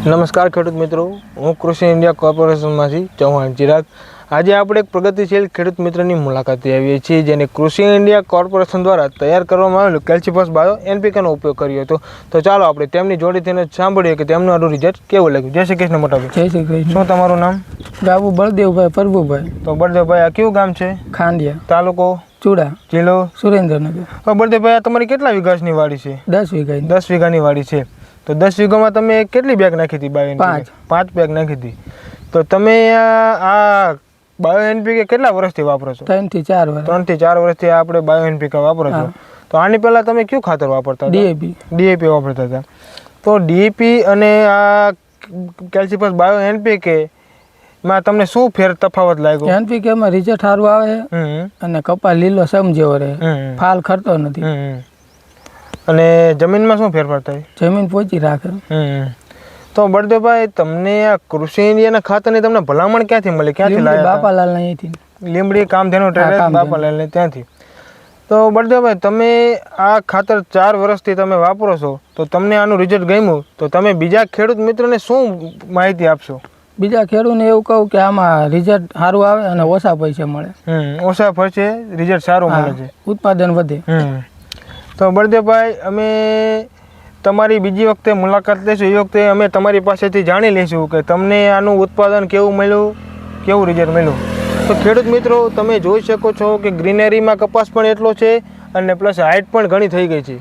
નમસ્કાર ખેડૂત મિત્રો, હું કૃષિ ઇન્ડિયા કોર્પોરેશનમાંથી ચૌહાણ ચિરાગ. આજે આપણે એક પ્રગતિશીલ ખેડૂત મિત્રની મુલાકાતે આવીએ છીએ, જેને કૃષિ ઇન્ડિયા કોર્પોરેશન દ્વારા તૈયાર કરવામાં આવેલું કેલ્સીફોસ બાયો એનપીકેનો ઉપયોગ કર્યો હતો. તો ચાલો આપણે તેમની જોડેથી સાંભળીએ કે તેમનું આનું રિઝલ્ટ કેવું લાગ્યું. જય શ્રી કૃષ્ણ મોટાભાઈ. જય શ્રી કૃષ્ણ. શું તમારું નામ? બાબુ બળદેવભાઈ પ્રભુભાઈ. તો બળદેવભાઈ, આ કયું ગામ છે? ખાંડિયા, તાલુકો ચૂડા, જિલ્લો સુરેન્દ્રનગર. તો બળદેવભાઈ, આ તમારી કેટલા વીઘાની વાડી છે? 10 વીઘા. 10 વીઘાની વાડી છે. તો 10 વીઘામાં તમે કેટલી બેગ નાખી હતી? બાયો 5 બેગ નાખી હતી. તો તમે આ બાયો એનપીકે કેટલા વર્ષથી વાપરો છો? 3 થી 4 વર્ષ. 3 થી 4 વર્ષથી આપણે બાયો એનપીકે વાપરો છો. તો આની પહેલા તમે કયું ખાતર વાપરતા હતા? ડીએપી વાપરતા હતા. તો ડીએપી અને આ કેલ્સીફોસ બાયો એનપીકે માં તમને શું તફાવત લાગ્યો? એનપીકે માં રિઝલ્ટ સારું આવે અને કપાસ લીલો સમ જેવો રહે, ફાલ ખરતો નથી. અને જમીનમાં શું ફેરફાર થાય? જમીન પોચી રાખે. તો બળદેવભાઈ, તમને આ કૃષિ ઇન્ડિયાના ખાતરની તમને ભલામણ ક્યાંથી મળી? ક્યાંથી લાવ્યા? બાપાલાલ અહીંથી. લીંબડી કામધેનુ ટ્રેડર્સ બાપાલાલ ત્યાંથી. તો બળદેવભાઈ, તમે આ ખાતર 4 વર્ષથી તમે વાપરો છો, તો તમને આનું રિઝલ્ટ ગમ્યું, તો તમે બીજા ખેડૂત મિત્રોને શું માહિતી આપશો? બીજા ખેડૂતને એવું કહું કે આમાં રિઝલ્ટ સારું આવે અને ઓછા પૈસા મળે. ઓછા ખર્ચે રિઝલ્ટ સારું મળે છે, ઉત્પાદન વધે. તો બળદેવભાઈ, અમે તમારી બીજી વખતે મુલાકાત લઈશું, એ વખતે અમે તમારી પાસેથી જાણી લઈશું કે તમને આનું ઉત્પાદન કેવું મળ્યું, કેવું રિઝલ્ટ મળ્યું. તો ખેડૂત મિત્રો, તમે જોઈ શકો છો કે ગ્રીનરીમાં કપાસ પણ એટલો છે અને પ્લસ હાઇટ પણ ઘણી થઈ ગઈ છે.